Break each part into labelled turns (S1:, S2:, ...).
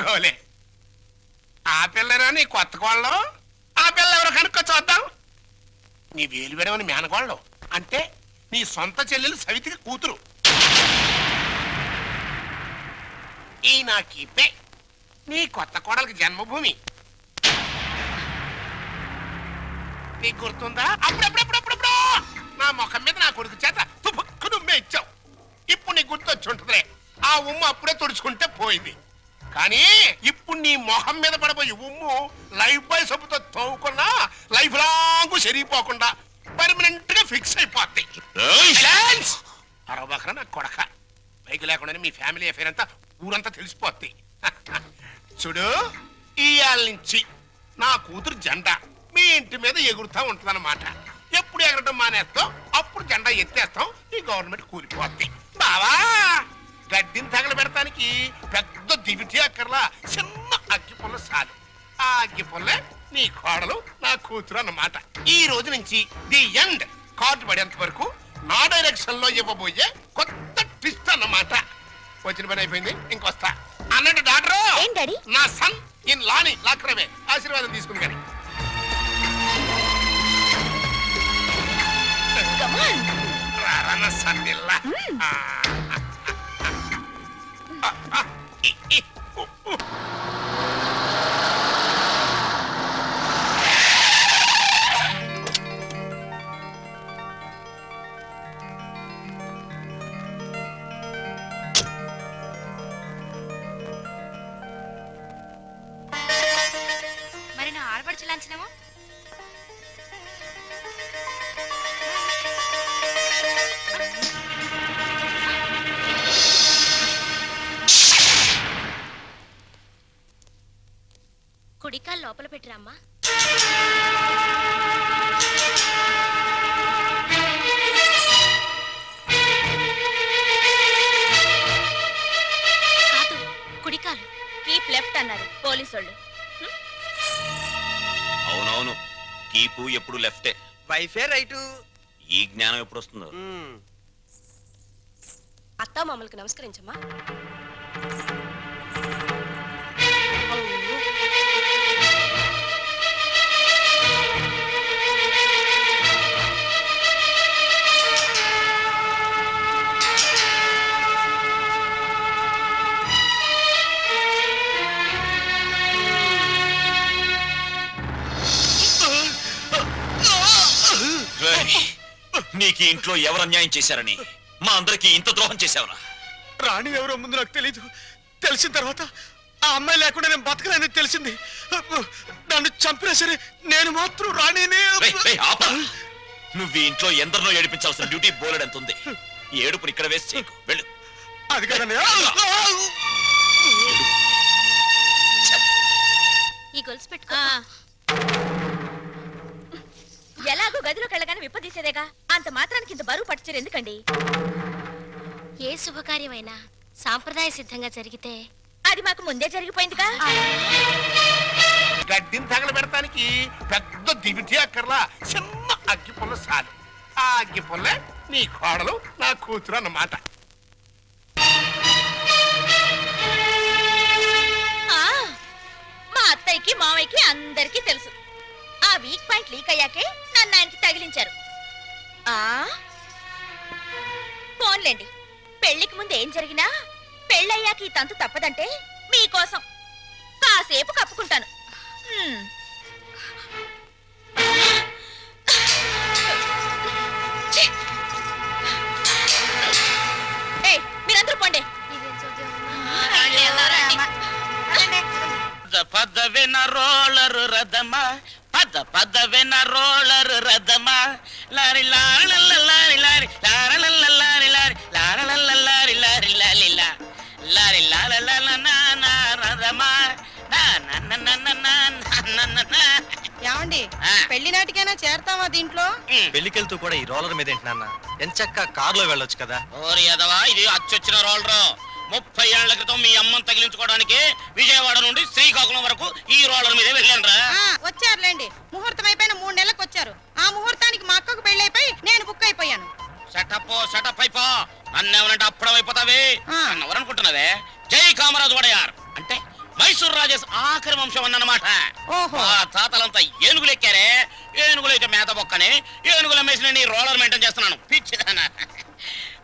S1: బాగోలే. ఆ పిల్లరా నీ కొత్త కోళ్ళం? ఆ పిల్ల ఎవరో కనుక్కో చూద్దాం. నీ వేలు విడవని మేనకోళ్ళం అంటే నీ సొంత చెల్లెలు సవితికి కూతురు. ఈ నా కీపే నీ కొత్త కోడలికి జన్మభూమి. నీకు గుర్తుందా? అప్పుడప్పుడప్పుడప్పుడప్పుడు నా ముఖం మీద నా కొడుకు చేత తుపుక్కు నువ్వే ఇచ్చావు. ఇప్పుడు నీకు గుర్తొచ్చి ఉంటుందిలే. ఆ ఉమ్ము అప్పుడే తుడుచుకుంటే పోయింది. కానీ ఇప్పుడు నీ మొహం మీద పడబోయి ఉమ్ము లైఫ్ బాయ్ సబ్బుతో తోవుకున్నా లైఫ్ లాంగ్ సరిగిపోకుండా పర్మనెంట్ గా ఫిక్స్ అయిపోద్ది. అరవబకరా నా కొడక. బైక్ లేకుండానే మీ ఫ్యామిలీ అఫేర్ అంతా ఊరంతా తెలిసిపోద్ది. చూడు, ఇయాల నుంచి నా కూతురు జెండా మీ ఇంటి మీద ఎగురుతా ఉంటుందన్నమాట. ఎప్పుడు ఎగరటం మానేస్తాం అప్పుడు జెండా ఎత్తేస్తాం. ఈ గవర్నమెంట్ కూలిపోద్ది. బావా, గడ్డిని తగలబెడటానికి పెద్ద దివిటి అక్కర్లా, చిన్న అగ్గి పుల్ల చాలు. ఆ అగ్గి పుల్లే నీ కోడలు నా కూతురు అన్నమాట. ఈ రోజు నుంచి ది ఎండ్ కార్డు పడేంత వరకు నా డైరెక్షన్ లో ఇవ్వబోయే కొత్త ట్విస్ట్ అన్నమాట. వచ్చిన పని అయిపోయింది, ఇంకొస్తా అన్నట్టు డాక్టర్. నా సన్ ఇన్ లాని లాక్రమే ఆశీర్వాదం తీసుకుని కానీ సన్నిల్లా.
S2: మరి నా ఆడపడుచు లాంఛనమో కుడికాలు లోపల పెట్టిరమ్మా. కాదు, కుడికాలు. కీప్ లెఫ్ట్ అన్నారు పోలీసోళ్ళు.
S3: అవునవును, కీపు ఎప్పుడు లెఫ్టే,
S4: వైఫే రైటు.
S3: ఈ జ్ఞానం ఎప్పుడు వస్తుందో.
S2: అత్తా మామూలుకి నమస్కరించమ్మా.
S3: నీకు ఇంట్లో ఎవరు అన్యాయం చేశారని మా అందరికి ఇంత ద్రోహం చేశావురా?
S4: రాణి ఎవరో ముందు నాకు తెలీదు. తెలిసిన తర్వాత ఆ అమ్మాయి లేకుండా నేను బతకలేని తెలిసింది. నన్ను చంపినా సరే నేను మాత్రం రాణినే.
S3: నువ్వు ఈ ఇంట్లో ఎందరినో ఏడిపించాల్సిన డ్యూటీ బోలెడంత ఉంది. ఈ ఏడుపుని ఇక్కడ వేసి చేయకు, వెళ్ళు.
S4: అది కాదండి.
S2: ఈ గొలుసు పెట్టుకో. ఎలాగో గదిలోకి వెళ్ళగానే విప్పదీసేదేగా, అంత మాత్రానికి ఇంత బరువు పట్టుచరు ఎందుకండి? ఏ శుభకార్యమైనా సాంప్రదాయ సిద్ధంగా జరిగితే అది మాకు ముందే జరిగిపోయిందిగా.
S1: గడ్డిని తగలబెడటానికి పెద్ద దివిటి అక్కర్లా, చిన్న అగ్గి పుల్ల చాలు. ఆ అగ్గి పుల్లే నీ కోడలు నా కూతురు అన్నమాట.
S2: మా అత్తయ్యకి మావయ్యకి అందరికీ తెలుసు. ఆ వీక్ పాయింట్ లీక్ అయ్యాకే నన్ను ఆయనకి తగిలించారు. ఫోన్లేండి, పెళ్లికి ముందు ఏం జరిగినా పెళ్ళయ్యాక ఈ తంతు తప్పదంటే మీకోసం కాసేపు కప్పుకుంటాను. మీరందరూ పోండి.
S5: పదవిన రోలరు రథమా, పదవిన రోలరు రథమా, లారి లారి లారి లారి లారి లారి లారి లారి లారి లారి లారి లాల రథమా.
S6: ఏమండి, పెళ్లి నాటికైనా చేరతావా దీంట్లో?
S4: పెళ్లికెళ్తూ కూడా ఈ రోలర్ మీద ఏంటి నాన్న? ఎంచక్క కారులో వెళ్ళొచ్చు కదా.
S5: ఓరి యదవా, ఇది అచ్చొచ్చిన రోలరు. 30 ఏళ్ల క్రితం మీ అమ్మని తగిలించుకోవడానికి విజయవాడ నుండి శ్రీకాకుళం వరకు ఈ రోలర్ మీదే వెళ్ళానురా.
S6: వచ్చారులేండి, ముహూర్తం అయిపోయిన 3 నెలలకు వచ్చారు. ఆ ముహూర్తానికి మా అక్కకు పెళ్లి అయిపోయి నేను బుక్ అయిపోయాను.
S5: సెటప్ అయిపో. నన్నేమనంటే అప్పుడైపోతావే. ఎవరనుకుంటున్నావే? జై కామరాజు వడయార్ అంటే మైసూర్ రాజేష్ ఆఖరి వంశం అన్నమాట.
S6: ఓహో.
S5: ఆ తాతలంతా ఏనుగులు ఎక్కారే, ఏనుగులు అయితే మేత బొక్కని, ఏనుగుల మేసిన నీ రోలర్ మెయింటైన్ చేస్తున్నాను. పిచ్చిదానా.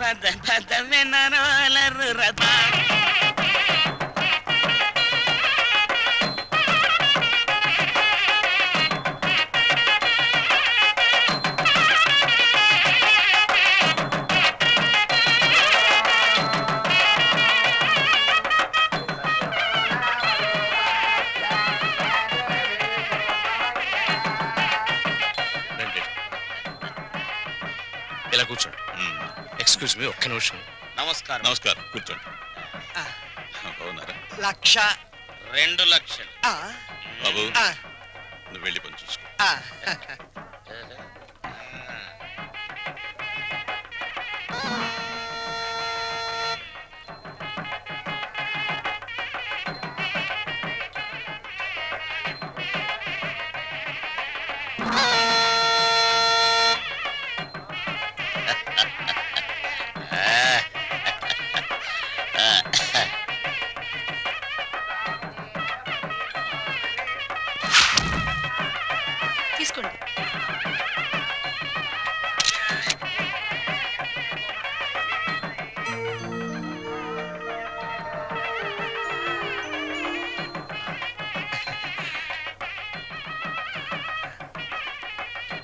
S5: పద పద వెన్న రోలర్ రథ.
S7: రండి. ఇలా కూర్చోండి. ఎక్స్క్యూజ్ మీ, ఒక్క నిమిషం.
S5: నమస్కారం.
S3: నమస్కారం, కూర్చోండి. బాగున్నారా?
S4: 1,00,000.
S5: 2 లక్షలు.
S4: ఆ,
S3: బాబు,
S4: ఆ,
S3: నువ్వు వెళ్ళి పని చూసుకో.
S4: ఆ.
S6: తీసుకోండి.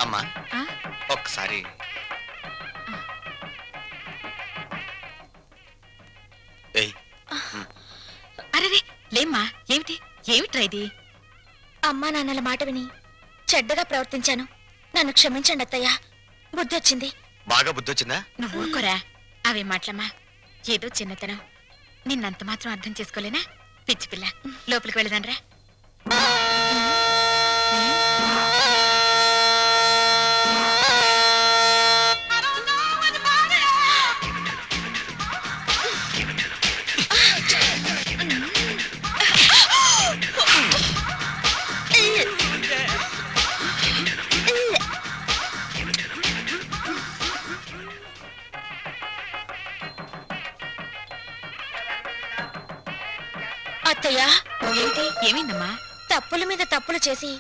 S4: అమ్మా, ఒక్కసారి ఏయ్.
S2: అరే లేమ్మా, ఏమిటి ఏమిట్రా ఇది? అమ్మా నాన్నల మాట విని చెడ్డగా ప్రవర్తించాను, నన్ను క్షమించండి అత్తయ్య. బుద్ధి వచ్చింది.
S4: బాగా బుద్ధి వచ్చిందా?
S2: నువ్వు ఊరుకోరా, అవే మాటలమ్మా. ఏదో చిన్నతనం, నిన్నంత మాత్రం అర్థం చేసుకోలేనా? పిచ్చి పిల్ల, లోపలికి వెళ్ళదాన్రా. అత్తయ్య, ఏంటి ఏమైందమ్మా? తప్పుల మీద తప్పులు చేసి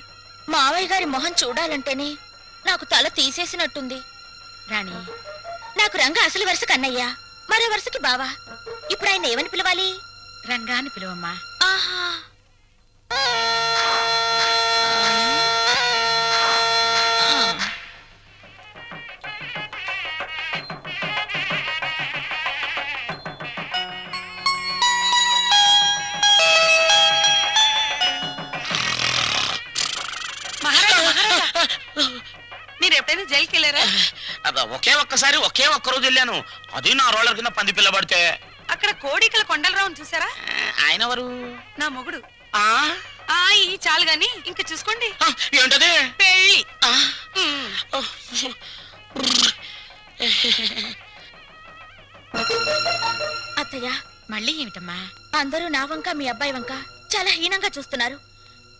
S2: మావయ్య గారి మొహం చూడాలంటేనే నాకు తల తీసేసినట్టుంది. రాణి, నాకు రంగ అసలు వరుస కన్నయ్య, మరో వరుసకి బావా. ఇప్పుడు ఆయన ఏమని పిలవాలి? రంగాని పిలువమ్మా. ఆహా.
S6: మీరు ఎప్పుడైనా జైలుకి వెళ్ళారా?
S5: అబ్బా, ఒకే ఒక్క రోజు వెళ్ళాను. అది నా రోలర్ కింద పంది పిల్ల పడితే.
S6: అక్కడ కోడికల కొండలరావుని చూసారా?
S5: ఆయన ఎవరు?
S6: నా మొగుడు.
S5: ఆ
S6: ఈ చాలు గాని ఇంకా చూసుకోండి.
S5: ఏంటది?
S6: పెళ్ళి.
S2: అత్తయ్య, మళ్ళీ ఏమిటమ్మా? అందరూ నా వంక మీ అబ్బాయి వంక చాలా హీనంగా చూస్తున్నారు.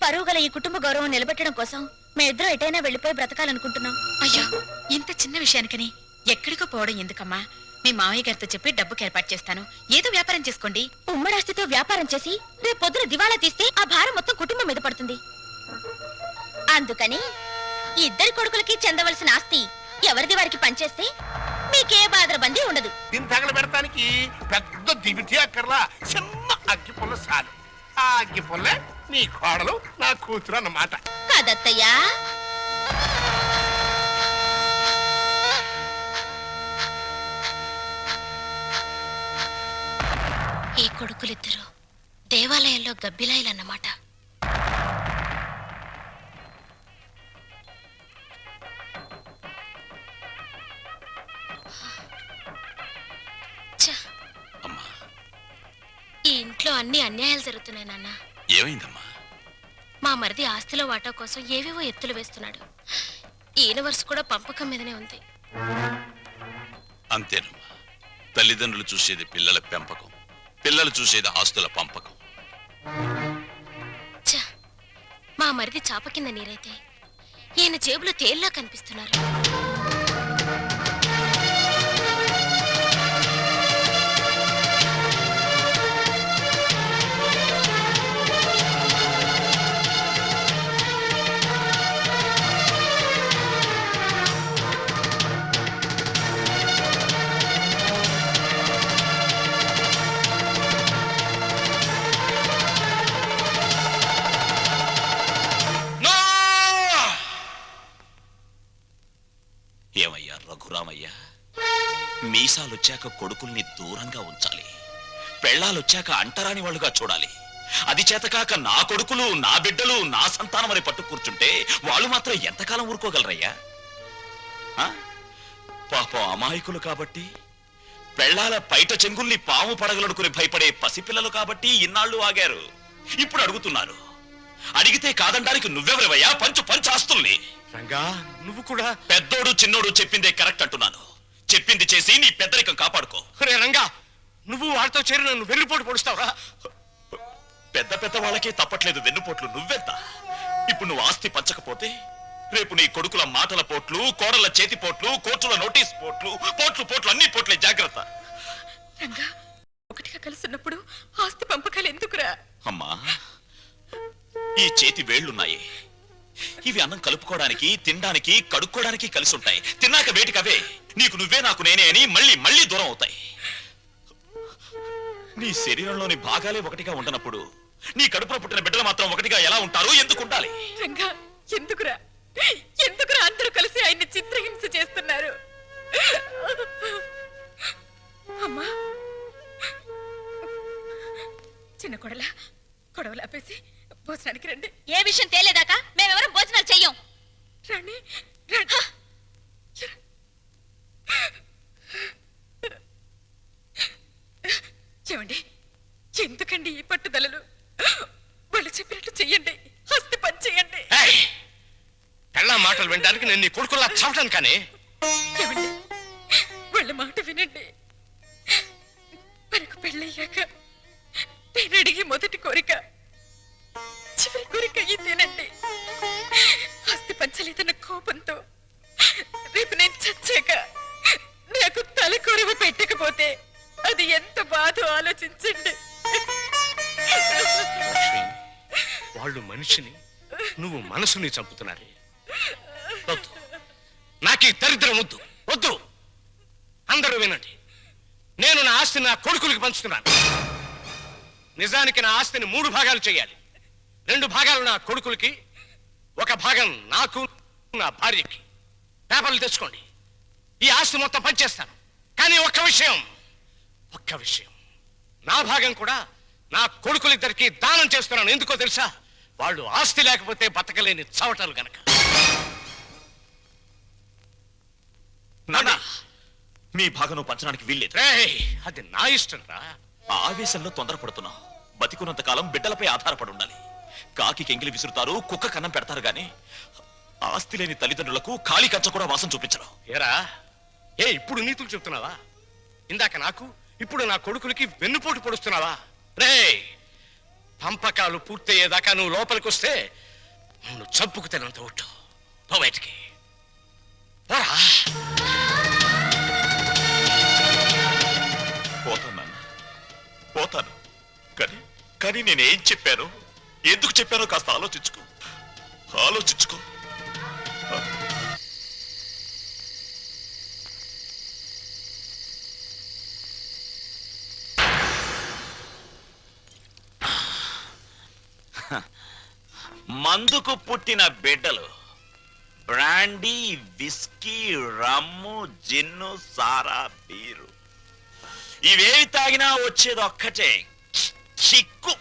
S2: పరువు గల ఈ కుటుంబ గౌరవం నిలబెట్టడం కోసం మేమిద్దరం ఎటైనా వెళ్ళిపోయి బ్రతకాలనుకుంటున్నాం. అయ్యో, ఇంత చిన్న విషయానికని ఎక్కడికో పోవడం ఎందుకమ్మా? మీ మావయ్య గారితో చెప్పి డబ్బుకి ఏర్పాటు చేస్తాను, ఏదో వ్యాపారం చేసుకోండి. ఉమ్మడాస్తితో వ్యాపారం చేసి రేపు పొద్దున దివాళా తీస్తే ఆ భారం మొత్తం కుటుంబం మీద పడుతుంది. అందుకని ఇద్దరి కొడుకులకి చెందవలసిన ఆస్తి ఎవరిది వారికి పనిచేస్తే మీకే బాధరబందీ ఉండదు.
S1: దీన్ని తగల పెడతానికి పెద్ద దివిటి అక్కర్లా, చిన్న అగ్గి పుల్ల చాలు. ఆ అగ్గి పుల్లే నీ కోడలు, నా కూతురు అన్నమాట.
S2: కాదత్తయ్యా. ఈ కొడుకులిద్దరూ దేవాలయంలో గబ్బిలాయిలన్నమాట.
S3: అమ్మా,
S2: ఈ ఇంట్లో అన్ని అన్యాయాలు జరుగుతున్నాయి నాన్న.
S3: ఏమైందమ్మా?
S2: మా మరిది ఆస్తిలో వాటా కోసం ఏవేవో ఎత్తులు వేస్తున్నాడు. ఈయన వరుస కూడా పంపకం మీదనే ఉంది.
S3: అంతేనమ్మా, తల్లిదండ్రులు చూసేది పిల్లల పెంపకం, పిల్లలు చూసేది ఆస్తుల పంపకం.
S2: ఛ, మా మరిది చాప కింద నీరైతే ఈయన జేబులో తేల్లా కనిపిస్తున్నారు.
S3: వచ్చాక కొడుకుల్ని దూరంగా ఉంచాలి, పెళ్ళాలొచ్చాక అంటరాని వాళ్ళుగా చూడాలి. అది చేతకాక నా కొడుకులు, నా బిడ్డలు, నా సంతానం అని పట్టు కూర్చుంటే వాళ్ళు మాత్రం ఎంతకాలం ఊరుకోగలరయ్యా? పాపం అమాయకులు కాబట్టి, పెళ్ళాల పైట చెంగుల్ని పాము పడగలడుకుని భయపడే పసిపిల్లలు కాబట్టి ఇన్నాళ్ళు ఆగారు. ఇప్పుడు అడుగుతున్నారు. అడిగితే కాదనడానికి నువ్వెవరివయ్యా? పంచు ఆస్తుల్ని.
S4: రంగా, నువ్వు కూడా.
S3: పెద్దోడు చిన్నోడు చెప్పిందే కరెక్ట్ అంటున్నాను. చెప్పింది చేసి నీ పెద్దరికం కాపాడుకో.
S4: రే రంగా, నువ్వు వాడితో చేరి నన్ను వెన్నుపోటు పొడుస్తావురా?
S3: పెద్ద వాళ్ళకే తప్పట్లేదు వెన్నుపోట్లు, నువ్వెంత? ఇప్పుడు నువ్వు ఆస్తి పంచకపోతే రేపు నీ కొడుకుల మాటల పోట్లు, కోడల చేతి పోట్లు, కోర్టుల నోటీస్ పోట్లు అన్ని పోట్లే, జాగ్రత్త.
S2: రంగా, ఒకటిగా కలుసున్నప్పుడు ఆస్తి పంపకాలు ఎందుకురా?
S3: అమ్మా, ఈ చేతి వేళ్లున్నాయి, ఇవి అన్నం కలుపుకోవడానికి, తినడానికి, కడుక్కోవడానికి కలిసి ఉంటాయి. తిన్నాక వేటికవే నీకు నువ్వే నాకు నేనే అని మళ్ళీ దూరం అవుతాయి. నీ శరీరంలోని భాగాలే ఒకటిగా ఉండనప్పుడు నీ కడుపులో పుట్టిన బిడ్డలు మాత్రం ఒకటిగా ఎలా ఉంటారు? ఎందుకు ఉండాలి?
S2: రంగా, ఎందుకురా అందరూ కలిసి ఆయన్ని చిత్రహింస చేస్తున్నారు? అమ్మా, చిన్న కొడవలు ఆపేసి భోజనానికి రండి. ఏ విషయం తేలేదాకా మేమెవరం భోజనాలు చెయ్యం. రండి. ఏమండి, ఎందుకండి ఈ పట్టుదలలు? వాళ్ళు చెప్పినట్టు చెయ్యండి, ఆస్తి పని చెయ్యండి.
S4: పెళ్ళా మాటలు వినడానికి నేను నీ కొడుకులా చావటాను. కానీ
S2: ఏమండి, వాళ్ళ మాట వినండి. మనకు పెళ్ళయ్యాక నేను అడిగి మొదటి కోరిక, చివరి కోరిక ఇదేనండి. ఆస్తి పంచలేదన్న కోపంతో రేపు నేను చచ్చాక నాకు తలకొరవ పెట్టకపోతే అది ఎంత బాధో ఆలోచించండి.
S4: వాళ్ళు మనిషిని, నువ్వు మనసుని చంపుతున్నారు. వద్దు, నాకు ఈ దరిద్రం వద్దు. అందరూ వినండి, నేను నా ఆస్తిని నా కొడుకులకి పంచుతున్నాను. నిజానికి నా ఆస్తిని 3 భాగాలు చేయాలి. 2 భాగాలు నా కొడుకులకి, 1 భాగం నాకు, నా భార్యకి. పేపర్లు తెచ్చుకోండి, ఈ ఆస్తి మొత్తం పంచేస్తాను. కానీ ఒక్క విషయం, నా భాగం కూడా నా కొడుకులిద్దరికి దానం చేస్తున్నాను. ఎందుకో తెలుసా? వాళ్ళు ఆస్తి లేకపోతే బతకలేని చవటలు గనక.
S3: నాన్న, మీ భాగం పంచడానికి వీల్లేదు.
S4: అది నా ఇష్టం రా.
S3: ఆవేశంలో తొందరపడుతున్నావు. బతికున్నంత కాలం బిడ్డలపై ఆధారపడి ఉండాలి. కాకి ఎంగిలి విసురుతారు, కుక్క కన్నం పెడతారు గాని ఆస్తి లేని తల్లిదండ్రులకు ఖాళీ కంచ కూడా వాసం చూపించరు.
S4: ఏరా, ఇప్పుడు నీతులు చెప్తున్నావా? ఇందాక నాకు, ఇప్పుడు నా కొడుకులకి వెన్నుపోటు పొడుస్తున్నావా? రే, పంపకాలు పూర్తయ్యేదాకా నువ్వు లోపలికి వస్తే నువ్వు చంపుకు తినంత ఒట్టు. పో బయటికి పోరా.
S3: పోతాను, కానీ నేనేం చెప్పాను, ఎందుకు చెప్పానో కాస్త ఆలోచించుకో. మందుకు పుట్టిన బిడ్డలు బ్రాండీ, విస్కీ, రమ్ము, జిన్ను, సారా, బీరు ఇవేవి తాగినా వచ్చేది ఒక్కటే, కిక్కు.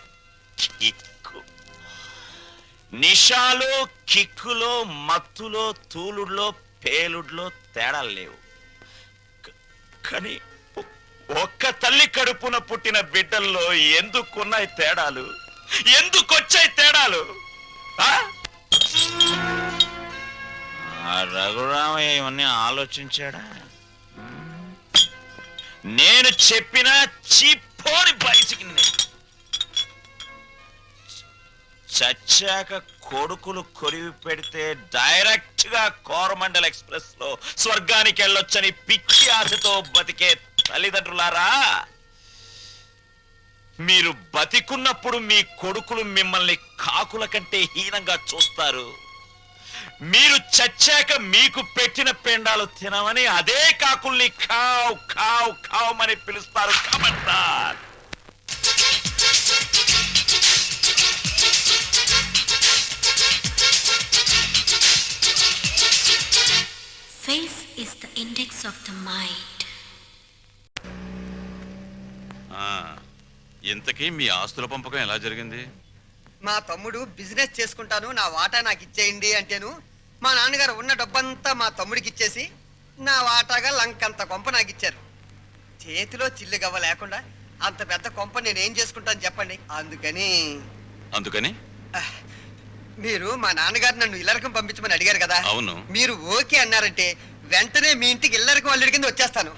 S3: నిషాలో, కిక్కులో, మత్తులో, తూలుడులో, పేలుడులో తేడాలు లేవు. కానీ ఒక్క తల్లి కడుపున పుట్టిన బిడ్డల్లో ఎందుకున్నాయి తేడాలు? ఎందుకొచ్చాయి తేడాలు? రఘురామయ్య ఇవన్నీ ఆలోచించాడా? నేను చెప్పిన చిప్పోని బయటికి చచ్చాక కొడుకులు కొరివి పెడితే డైరెక్ట్ గా కోరమండల్ ఎక్స్ప్రెస్ లో స్వర్గానికి వెళ్ళొచ్చని పిచ్చి ఆశతో బతికే తల్లిదండ్రులారా, మీరు బతికున్నప్పుడు మీ కొడుకులు మిమ్మల్ని కాకుల కంటే హీనంగా చూస్తారు. మీరు చచ్చాక మీకు పెట్టిన పెండాలు తినమని అదే కాకుల్ని ఖావ్ ఖావ్ ఖావ్ అని పిలుస్తారు. ఖబర్దార్.
S8: Face is the index of the mind. ఇంతకీ మీ ఆస్తుల పంపకం ఎలా జరిగింది?
S9: మా తమ్ముడు బిజినెస్ చేసుకుంటాను నా వాటా నాకు ఇచ్చేయండి అంటేను మా నాన్నగారు ఉన్న డబ్బంతా మా తమ్ముడికి ఇచ్చేసి నా వాటాగా లంకంత కొంప నాకు ఇచ్చారు. చేతిలో చిల్లు గవ్వ లేకుండా అంత పెద్ద కొంప నేనేం చేసుకుంటాను చెప్పండి.
S8: అందుకని
S9: మీరు మా నాన్నగారు నన్ను ఇల్లరకం పంపించమని అడిగారు కదా.
S8: అవును.
S9: మీరు ఓకే అన్నారంటే వెంటనే మీ ఇంటికి ఇల్లరకం అల్లుడి కింద వచ్చేస్తాను.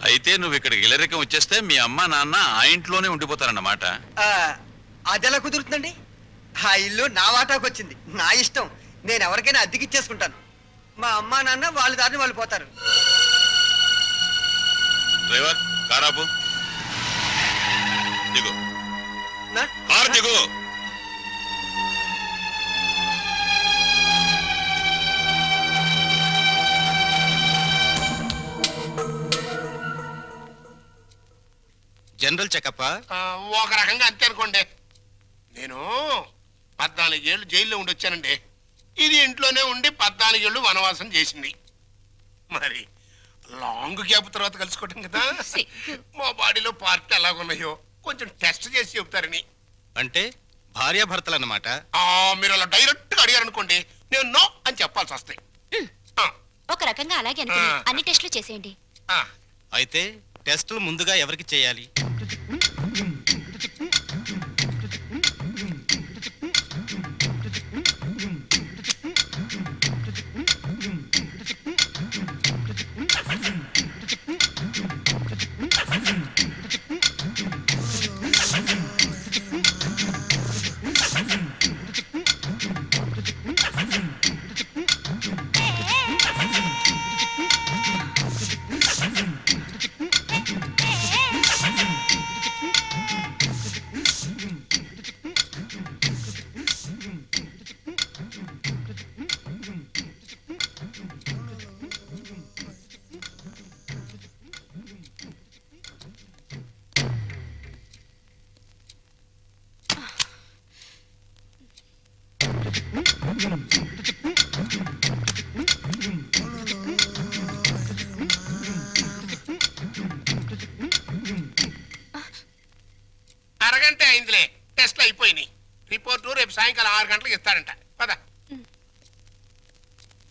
S8: అయితే నువ్వు ఇక్కడికి ఇల్లరికం వచ్చేస్తే మీ అమ్మ నాన్న ఆ ఇంట్లోనే ఉండిపోతారన్నమాట.
S9: అదెలా కుదురుతుందండి? ఆ ఇల్లు నా వాటాకు వచ్చింది, నా ఇష్టం. నేను ఎవరికైనా అద్దెకి ఇచ్చేసుకుంటాను. మా అమ్మా నాన్న వాళ్ళ దారిని వాళ్ళు పోతారు.
S8: డ్రైవర్ కారాపు దిగు, కారు దిగు.
S4: General checkup.
S1: ఒక రకంగా అంతే అనుకోండి. నేను 14 ఏళ్ళు జైల్లో ఉండి వచ్చానండి. ఇది ఇంట్లోనే ఉండి 14 ఏళ్ళు వనవాసం చేసింది. మరి లాంగ్ గ్యాప్ తర్వాత కలుసుకోవటం కదా. మా బాడీలో పార్ట్లు ఎలాగున్నాయో కొంచెం టెస్ట్ చేసి చెప్తారని.
S4: అంటే భార్యాభర్తలు అన్నమాట.
S1: మీరు అలా డైరెక్ట్ గా అడిగారనుకోండి, నేను నో అని చెప్పాల్సి వస్తాయి.
S2: ఒక రకంగా అలాగే అన్ని టెస్టులు చేసేయండి.
S4: అయితే టెస్టులు ముందుగా ఎవరికి చేయాలి?
S1: అరగంట అయిందిలే, టెస్ట్లు అయిపోయినాయి. రిపోర్టు రేపు సాయంకాలం 6 గంటలకు ఇస్తాడంట. పద.